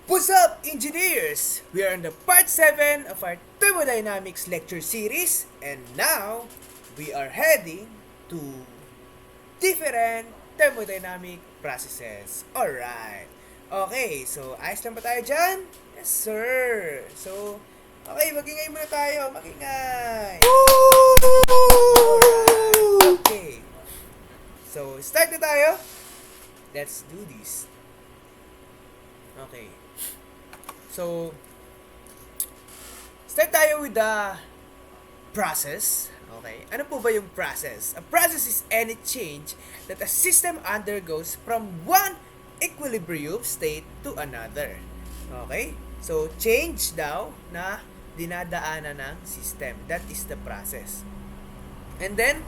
What's up, engineers? We are on the part 7 of our Thermodynamics lecture series, and now we are heading to different thermodynamic processes. Alright. Okay, so ayos lang ba tayo dyan? Yes, sir. So, okay, magingay muna tayo. Magingay. Alright. Okay. So, start na tayo. Let's do this. Okay. So, start tayo with the process. Okay. Ano po ba yung process? A process is any change that a system undergoes from one equilibrium state to another. Okay? So, change daw na dinadaanan ng system. That is the process. And then,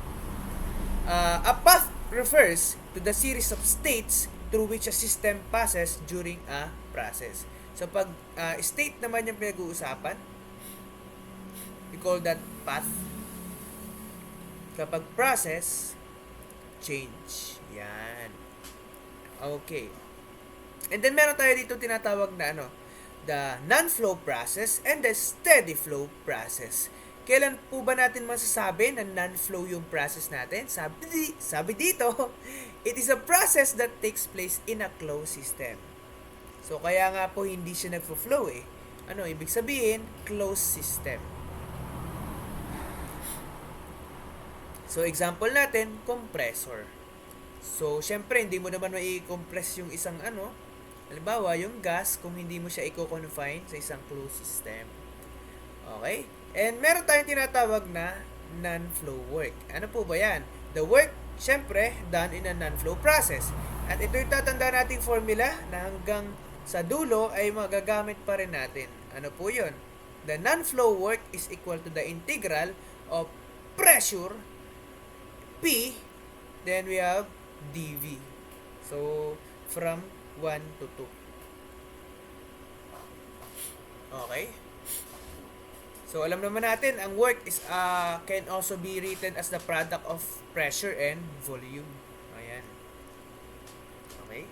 a path refers to the series of states through which a system passes during a process. So, pag state naman yung pinag-uusapan, we call that path. Kapag process, change. Yan. Okay. And then, meron tayo dito tinatawag na the non-flow process and the steady flow process. Kailan po ba natin masasabi na non-flow yung process natin? Sabi dito, it is a process that takes place in a closed system. So, kaya nga po hindi siya nagfo-flow eh. Ano, ibig sabihin, closed system. So, example natin, compressor. So, syempre, hindi mo naman mai-compress yung isang halimbawa, yung gas, kung hindi mo siya i-confine sa isang closed system. Okay? And meron tayong tinatawag na non-flow work. Ano po ba yan? The work, syempre, done in a non-flow process. At ito yung tatandaan nating formula na hanggang sa dulo ay magagamit pa rin natin. Ano po yun? The non-flow work is equal to the integral of pressure P, then we have dV. So, from 1 to 2. Okay? So, alam naman natin, ang work is can also be written as the product of pressure and volume. Ayan. Okay?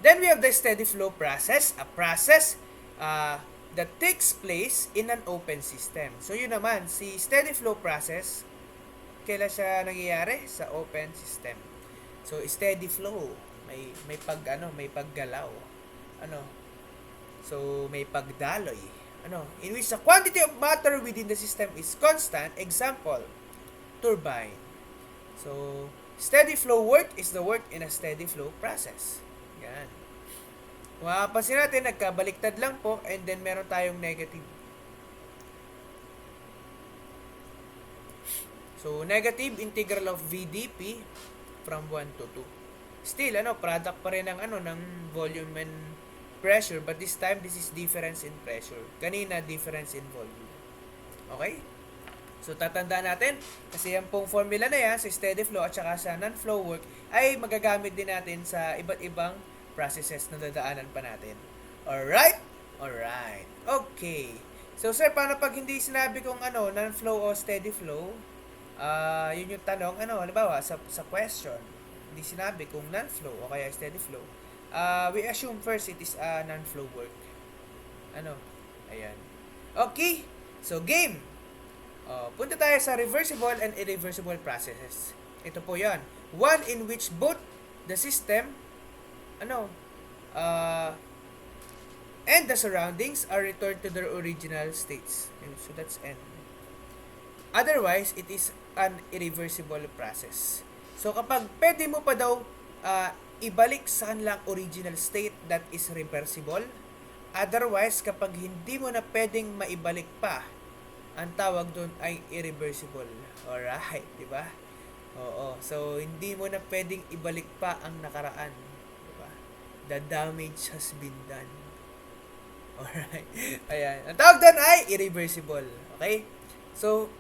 Then we have the steady flow process, a process that takes place in an open system. So, yun naman, si steady flow process, kailan siya nangyayari? Sa open system. So, steady flow, may paggalaw. So, may pagdaloy. In which the quantity of matter within the system is constant. Example, turbine. So, steady flow work is the work in a steady flow process. Yan. Kung mapapansin natin, nagkabaliktad lang po, and then meron tayong negative. So, negative integral of VdP from 1 to 2. Still, product pa rin ng volume and pressure, but this time, this is difference in pressure. Kanina, difference in volume. Okay? So, tatandaan natin, kasi yan pong formula na yan, sa steady flow at saka sa non-flow work, ay magagamit din natin sa iba't ibang processes na dadaanan pa natin. Alright? Alright. Okay. So, sir, paano pag hindi sinabi kong non-flow o steady flow? Yun yung tanong, halimbawa, sa question, hindi sinabi kung non-flow o kaya steady flow. We assume first it is a non-flow work. Ayan. Okay. So, game. Punta tayo sa reversible and irreversible processes. Ito po yan. One in which both the system, and the surroundings are returned to their original states. So, that's N. Otherwise, it is an irreversible process. So, kapag pwede mo pa daw ibalik sa kanilang original state, that is reversible. Otherwise, kapag hindi mo na pwedeng maibalik pa, ang tawag doon ay irreversible. Alright, di ba? Oo. So, hindi mo na pwedeng ibalik pa ang nakaraan. Di ba? The damage has been done. Alright. Ayan. Ang tawag doon ay irreversible. Okay? So,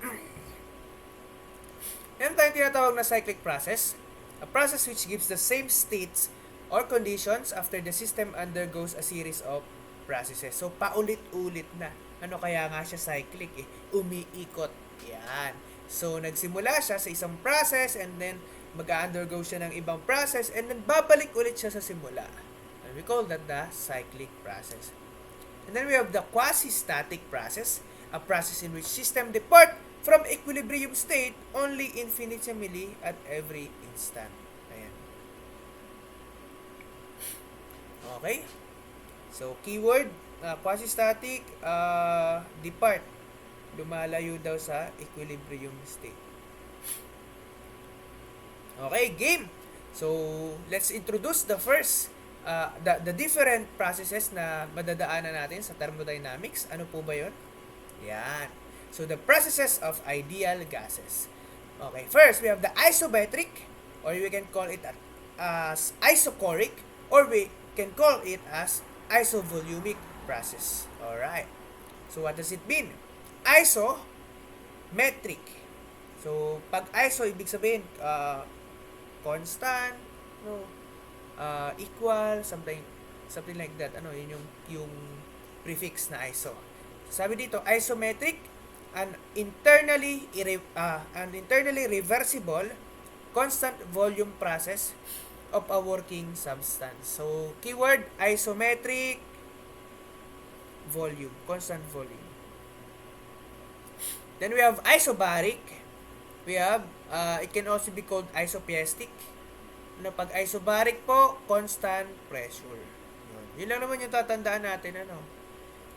yan tayong tinatawag na cyclic process. A process which gives the same states or conditions after the system undergoes a series of processes. So, paulit-ulit na. Kaya nga siya cyclic eh. Umiikot. Yan. So, nagsimula siya sa isang process and then mag-undergo siya ng ibang process and then babalik ulit siya sa simula. And we call that the cyclic process. And then we have the quasi-static process, a process in which system depart from equilibrium state only infinitesimally at every instant. Ayan. Okay? So, keyword, quasi-static, depart. Lumalayo daw sa equilibrium state. Okay, game! So, let's introduce the first, the different processes na madadaanan natin sa thermodynamics. Ano po ba yun? Yan. So, the processes of ideal gases. Okay, first, we have the isometric, or we can call it as isochoric, or we can call it as isovolumic process. Alright. So, what does it mean? Isometric. So, pag iso, ibig sabihin, constant, no, equal, something like that. Ano, yun yung prefix na iso. Sabi dito, isometric, an internally reversible constant volume process of a working substance. So, keyword, isometric volume, constant volume. Then we have isobaric. We have, it can also be called isopiastic. Pag isobaric po, constant pressure. Yun lang naman yung tatandaan natin.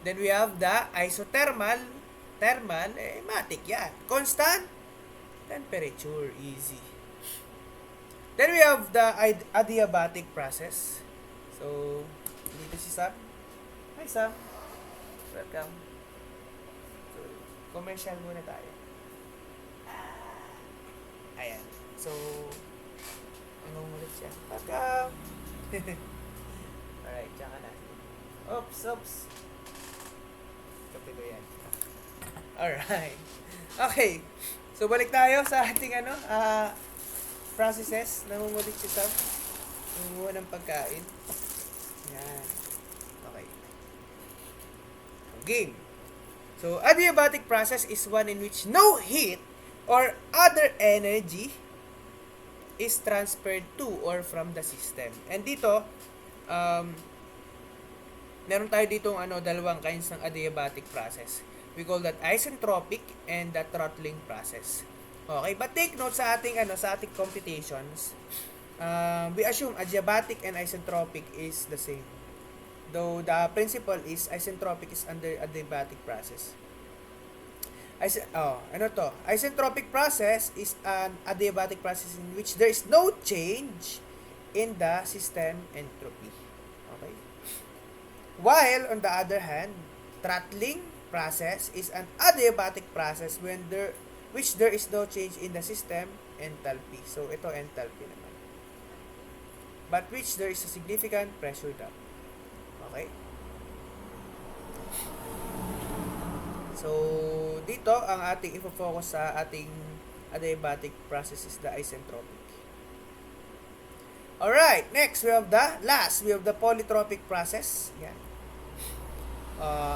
Then we have the isothermal. Thermal, matik yan. Constant temperature, easy. Then we have the adiabatic process. So, dito si Sam. Hi Sam. Welcome. So, commercial muna tayo. Ayan. So, ulit siya. Welcome. Alright, tsaka na. Oops. Kape ko yan. Alright. Okay. So, balik tayo sa ating processes. Namumulit si Sam. Nangunguha ng pagkain. Yan. Okay. Game. So, adiabatic process is one in which no heat or other energy is transferred to or from the system. And dito, meron tayo ditong dalawang kinds ng adiabatic process. We call that isentropic and the throttling process. Okay, but take note sa ating computations. We assume adiabatic and isentropic is the same. Though the principle is isentropic is under adiabatic process. Isentropic process is an adiabatic process in which there is no change in the system entropy. Okay? While on the other hand, throttling process is an adiabatic process which there is no change in the system enthalpy. So ito enthalpy naman. But which there is a significant pressure drop. Okay? So, dito, ang ating ifo-focus sa ating adiabatic process is the isentropic. Alright, next, we have the polytropic process. Yan.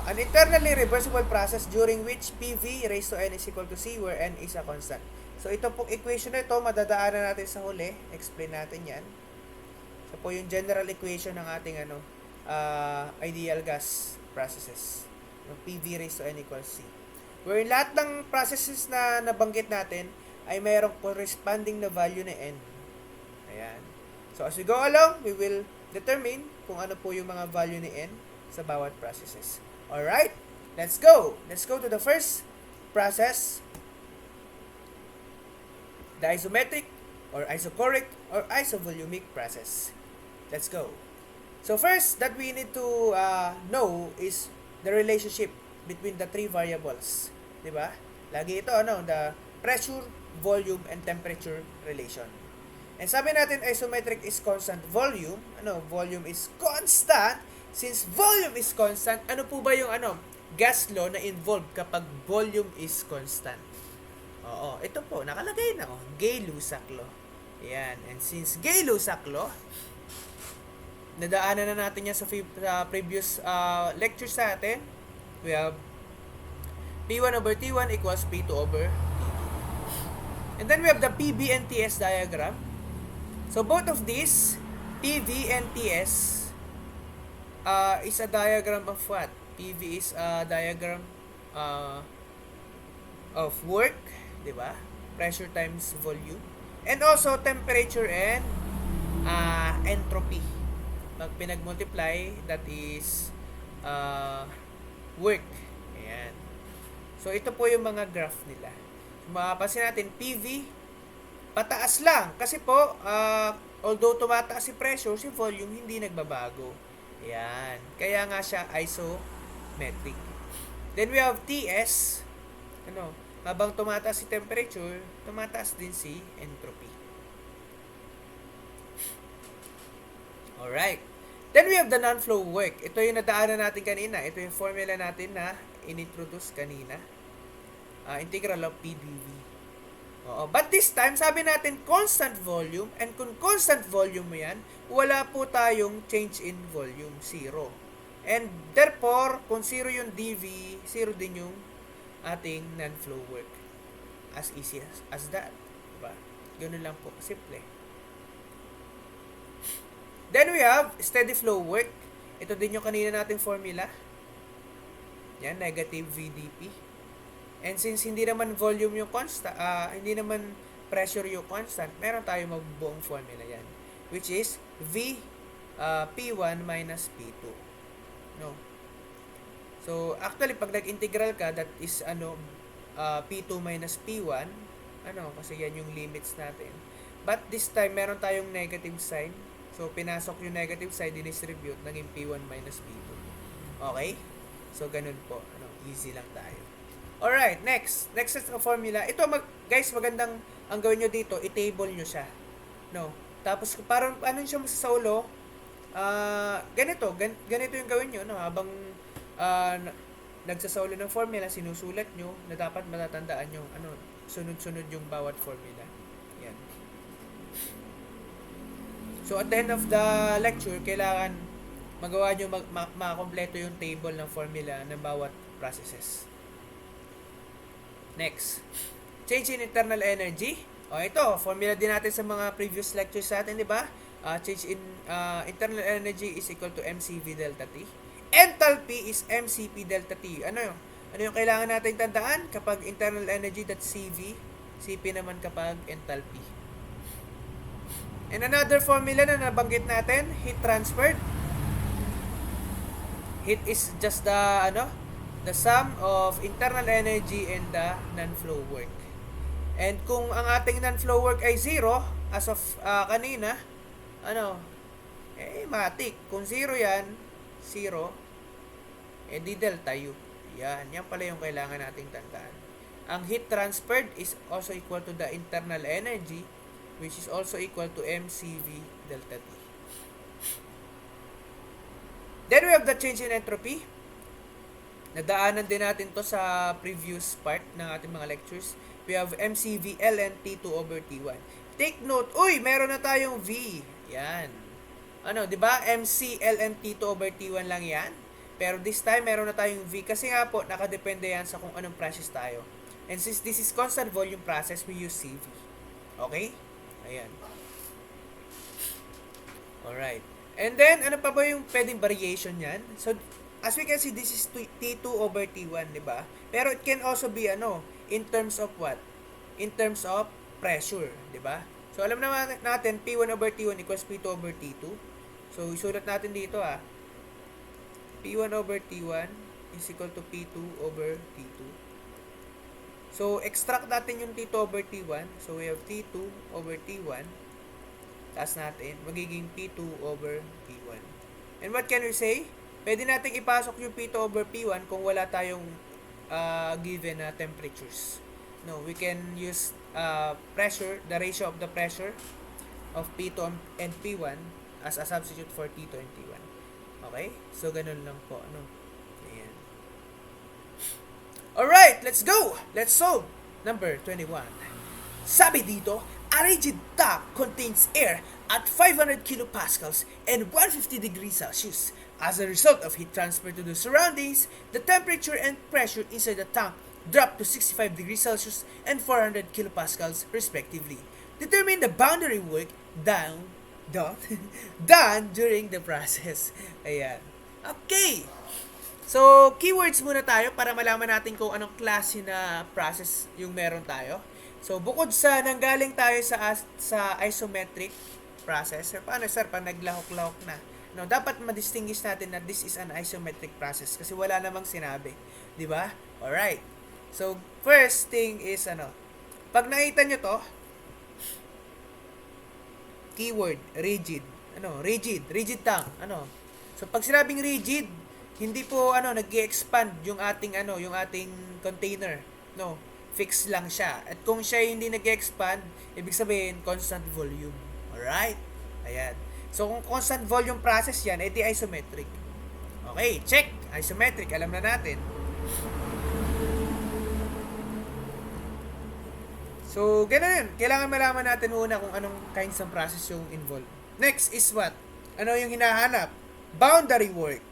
An internally reversible process during which PV raised to n is equal to C where n is a constant. So, ito pong equation na ito, madadaanan natin sa huli. Explain natin yan. So, po yung general equation ng ating ideal gas processes. Yung PV raised to n equals C. Where lahat ng processes na nabanggit natin ay mayroong corresponding na value na n. Ayan. So, as we go along, we will determine kung ano po yung mga value ni n sa bawat processes. Alright? Let's go! Let's go to the first process. The isometric or isochoric or isovolumic process. Let's go. So first that we need to know is the relationship between the three variables. Diba? Lagi ito, the pressure, volume, and temperature relation. And sabi natin, isometric is constant volume. Volume is constant. Since volume is constant, ano po ba yung gas law na involved kapag volume is constant? Oo, ito po, nakalagay na. Gay-Lussac law. Yan. And since Gay-Lussac law, nadaanan na natin yan sa previous lectures natin. We have P1 over T1 equals P2 over T2. And then we have the PV and TS diagram. So both of these, PV and TS, is a diagram of what? PV is a diagram uh, of work, di ba? Pressure times volume. And also temperature and entropy. Pag pinag-multiply, that is uh, work. Ayan. So, ito po yung mga graph nila. Mapapansin natin, PV, pataas lang. Kasi po, although tumataas si pressure, si volume hindi nagbabago. Ayan. Kaya nga siya isometric. Then we have TS. Ano, habang tumataas si temperature, tumataas din si entropy. Alright. Then we have the non-flow work. Ito yung nadaanan natin kanina. Ito yung formula natin na inintroduce kanina. Integral of PdV. Oo. But this time, sabi natin constant volume. And kung constant volume mo yan, wala po tayong change in volume. Zero. And therefore, kung zero yung dV, zero din yung ating non-flow work. As easy as that. Diba? Ganun lang po. Simple. Then we have steady flow work. Ito din yung kanina nating formula. Yan, negative VdP. And since hindi naman volume yung constant, hindi naman pressure yung constant, meron tayo mabubuong formula yan. Which is V P1 minus P2. No? So, actually, pag nag-integral ka, that is, P2 minus P1, kasi yan yung limits natin. But this time, meron tayong negative sign. So, pinasok yung negative side, dinistribute, naging P1 minus P2. Okay? So, ganun po. Easy lang tayo. Alright, next. Next set of formula. Ito, guys, magandang ang gawin nyo dito, i-table nyo siya. No? Tapos, parang, siya sa ulo, ganito yung gawin nyo, no? Habang, nagsasaulo ng formula, sinusulat nyo, na dapat matatandaan nyo, sunod-sunod yung bawat formula. Yan. So, at the end of the lecture, kailangan magawa nyo makakompleto yung table ng formula ng bawat processes. Next. Change in internal energy. Ito, formula din natin sa mga previous lectures natin, di ba? Change in internal energy is equal to mcv delta T. Enthalpy is mcp delta T. Ano yung kailangan natin tandaan? Kapag internal energy, that's CV. CP naman kapag enthalpy. And another formula na nabanggit natin, heat transferred. Heat is just the sum of internal energy and the non-flow work. And kung ang ating non-flow work ay 0, as of kanina, matik. Kung 0 yan, 0, di delta U. Yan pala yung kailangan nating tandaan. Ang heat transferred is also equal to the internal energy, which is also equal to mcv delta T. Then we have the change in entropy. Nadaanan din natin to sa previous part ng ating mga lectures. We have mcv ln T2 over T1. Take note, meron na tayong V. Yan. Di ba? MC ln T2 over T1 lang yan. Pero this time, meron na tayong V. Kasi nga po, nakadepende yan sa kung anong process tayo. And since this is constant volume process, we use CV. Okay? Ayan. Alright. And then, ano pa ba yung pwedeng variation yan? So, as we can see, this is T2 over T1, di ba? Pero it can also be, in terms of what? In terms of pressure, di ba? So, alam naman natin, P1 over T1 equals P2 over T2. So, isulat natin dito, P1 over T1 is equal to P2 over T2. So, extract natin yung T2 over T1. So, we have T2 over T1. Taas natin. Magiging P2 over P1. And what can we say? Pwede natin ipasok yung P2 over P1 kung wala tayong given temperatures. No, we can use pressure, the ratio of the pressure of P2 and P1 as a substitute for T2 and T1. Okay? So, ganun lang po. Ayan. Alright, let's go! Let's solve number 21. Sabi dito, a rigid tank contains air at 500 kilopascals and 150 degrees Celsius. As a result of heat transfer to the surroundings, the temperature and pressure inside the tank drop to 65 degrees Celsius and 400 kilopascals respectively. Determine the boundary work done during the process. Ayan. Okay. So, keywords muna tayo para malaman natin kung anong klase na process yung meron tayo. So, bukod sa nanggaling tayo sa isometric process, paano sir, pag naglahok-lahok na? No, dapat ma-distinguish natin na this is an isometric process kasi wala namang sinabi. Di ba? Alright. So, first thing is, pag nakita nyo to, keyword, rigid. Rigid tang. So, pag sinabing rigid, hindi po nag-expand yung ating container. No, fix lang siya. At kung siya hindi nag-expand, ibig sabihin constant volume. Alright? Ayan. So kung constant volume process yan, edi isometric. Okay, check. Isometric, alam na natin. So, ganun yun. Kailangan malaman natin muna kung anong kinds of process yung involved. Next is what? Ano yung hinahanap? Boundary work.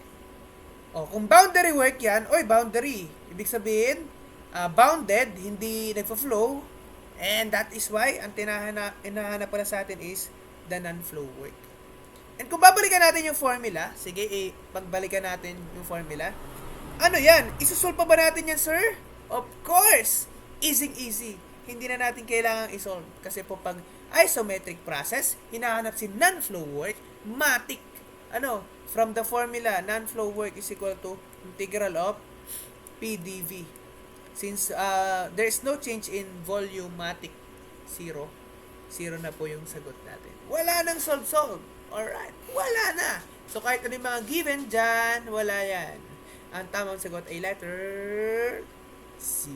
Kung boundary work yan, boundary. Ibig sabihin, bounded, hindi nagfo-flow. And that is why, ang hinahanap pala sa atin is the non-flow work. And kung babalikan natin yung formula, sige, pagbalikan natin yung formula. Ano yan? Isusolve pa ba natin yan, sir? Of course! Easy. Hindi na natin kailangang isolve. Kasi po pag isometric process, hinahanap si non-flow work, matic. From the formula, non-flow work is equal to integral of PdV. Since there is no change in volumetric, zero na po yung sagot natin. Wala nang solve. Alright, wala na. So kahit ano yung mga given dyan, wala yan. Ang tamang sagot ay letter C.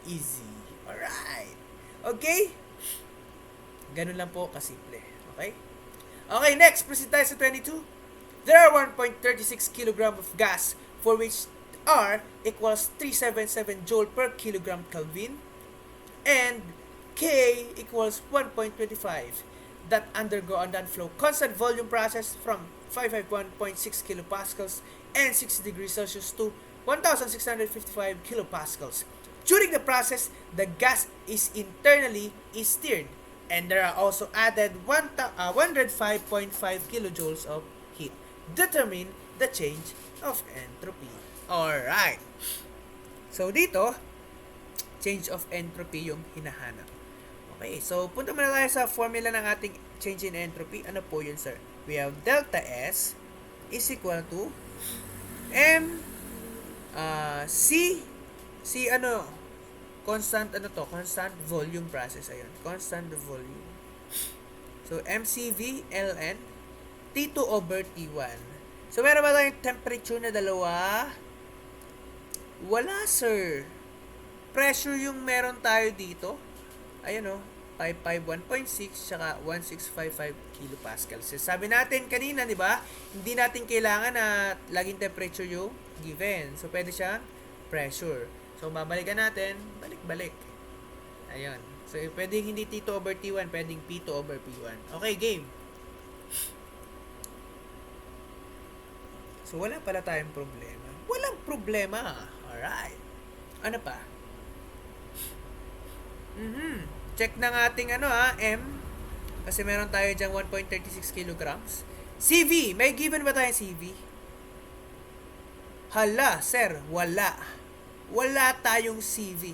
Easy. Alright. Okay? Ganun lang po kasimple. Okay? Okay, next. Proceed tayo sa 22. There are 1.36 kg of gas for which R equals 377 joule per kilogram Kelvin and K equals 1.25 that undergo a non-flow constant volume process from 551.6 kilopascals and 60 degrees Celsius to 1,655 kilopascals. During the process, the gas is internally stirred and there are also added 105.5 kilojoules of heat. Determine the change of entropy. Alright. So, dito, change of entropy yung hinahanap. Okay, so punta muna tayo sa formula ng ating change in entropy. Ano po yun, sir? We have delta S is equal to M constant volume process. Ayun, constant volume. So, MCV ln T2 over T1. So, meron ba tayong temperature na dalawa? Wala, sir. Pressure yung meron tayo dito. Ayun, 551.6 tsaka 1655 kilopascals. So, sabi natin kanina, di ba? Hindi natin kailangan na laging temperature yung given. So, pwede siyang pressure. So, babalikan natin, balik-balik. Ayun. So, pwedeng hindi T2 over T1, pwedeng P2 over P1. Okay, game. So, wala pala tayong problema. Walang problema. Alright. Ano pa? Check ng ating M. Kasi meron tayo dyan 1.36 kilograms. CV. May given ba tayong CV? Hala, sir. Wala. Wala tayong CV.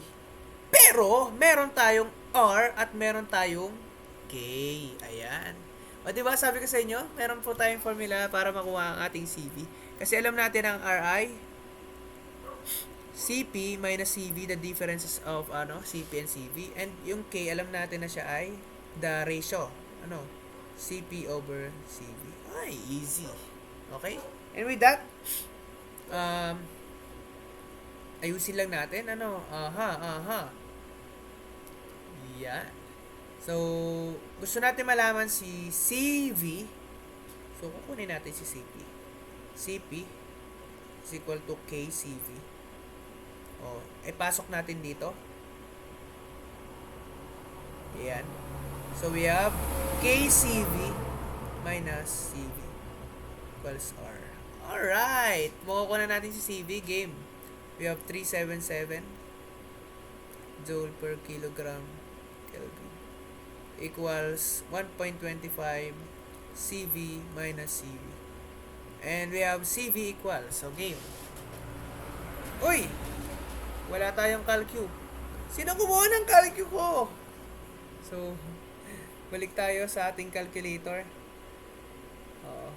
Pero, meron tayong R at meron tayong K. Ayan. O, diba, sabi ko sa inyo, meron po tayong formula para makuha ang ating CV. Kasi alam natin ang RI, CP minus CV, the differences of CP and CV. And yung K, alam natin na siya ay the ratio. CP over CV. Ay, easy. Okay? And with that, ayusin lang natin. Yan. So, gusto natin malaman si CV. So, kukunin natin si CP. CP is equal to KCV. Pasok natin dito. Ayan. So, we have KCV minus CV equals R. Alright. Makukuha na natin si CV. Game. We have 377 joule per kilogram Kelvin equals 1.25 CV minus CV And we have CV equals. So, game. Uy! Wala tayong calcu. Sino kumuha ng calcu ko? So, balik tayo sa ating calculator. Oo.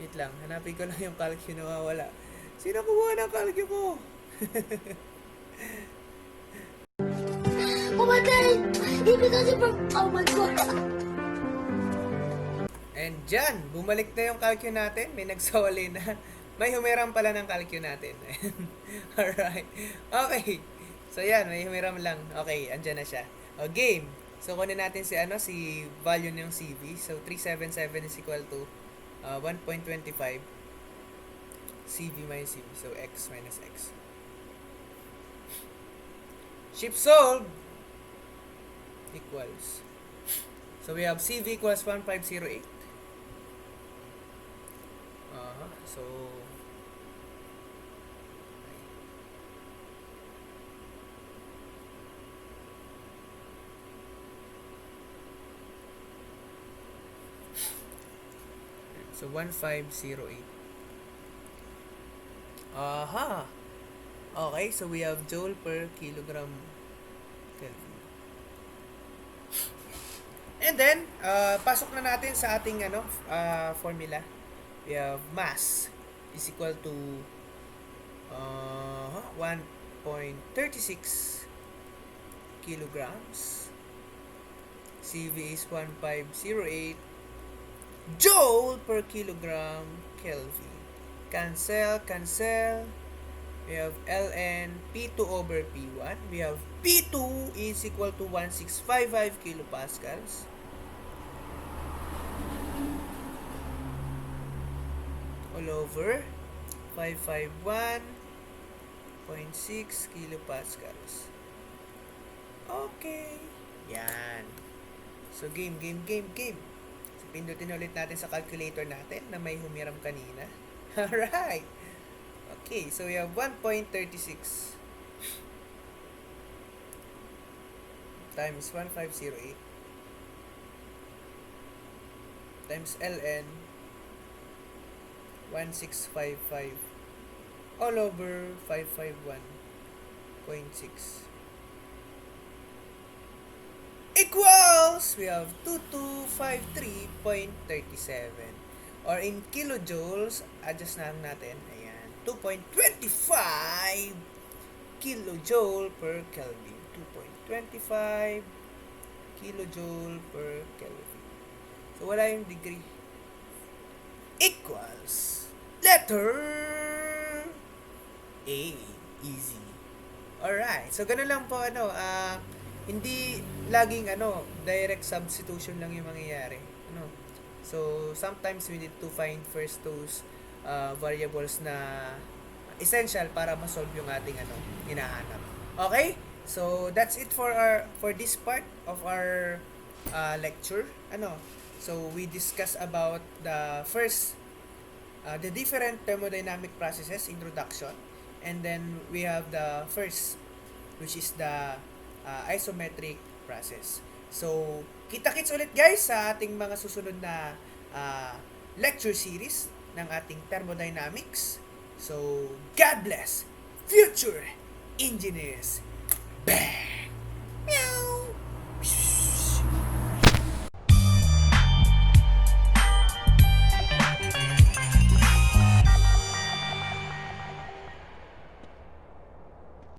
Wait lang. Hanapin ko lang yung calcu na wala. Sino kumuha ng calcu ko? Oh my god! Even though from... Oh my god! And dyan, bumalik na yung calcu natin. May nagsawali na. May humiram pala ng calcu natin. Alright. Okay. So yan, may humiram lang. Okay, andyan na siya. O, game. So, kunin natin si value ng CV. So, 377 is equal to 1.25 CV minus CV. So, x minus x. Ship solved equals. So, we have CV equals 1508. So, so 1508. Aha. Okay, so we have joule per kilogram Kelvin. And then, pasok na natin sa ating formula. We have mass is equal to 1.36 kilograms. CV is 1508 joule per kilogram Kelvin. Cancel. We have ln P2 over P1. We have P2 is equal to 1655 kilopascals. All over 551.6 kilopascals. Okay. Yan. So, game. So, pindutin ulit natin sa calculator natin na may humiram kanina. Alright. Okay, so we have 1.36 times 1508 times ln 1655 all over 551.6 equals, we have 2253.37 or in kilojoules, adjust na natin, ayan, 2.25 kilojoule per Kelvin. 2.25 kilojoule per Kelvin. So, wala yung degree. Equals letter A. Easy. Alright. So, ganun lang po, hindi laging, direct substitution lang yung mangyayari. So, sometimes we need to find first those variables na essential para ma-solve yung ating, hinahanap. Okay? So, that's it for this part of our lecture. So, we discuss about the first, the different thermodynamic processes, introduction. And then, we have the first, which is the isometric process. So, kita-kits ulit guys sa ating mga susunod na lecture series ng ating thermodynamics. So, God bless future engineers. Bam!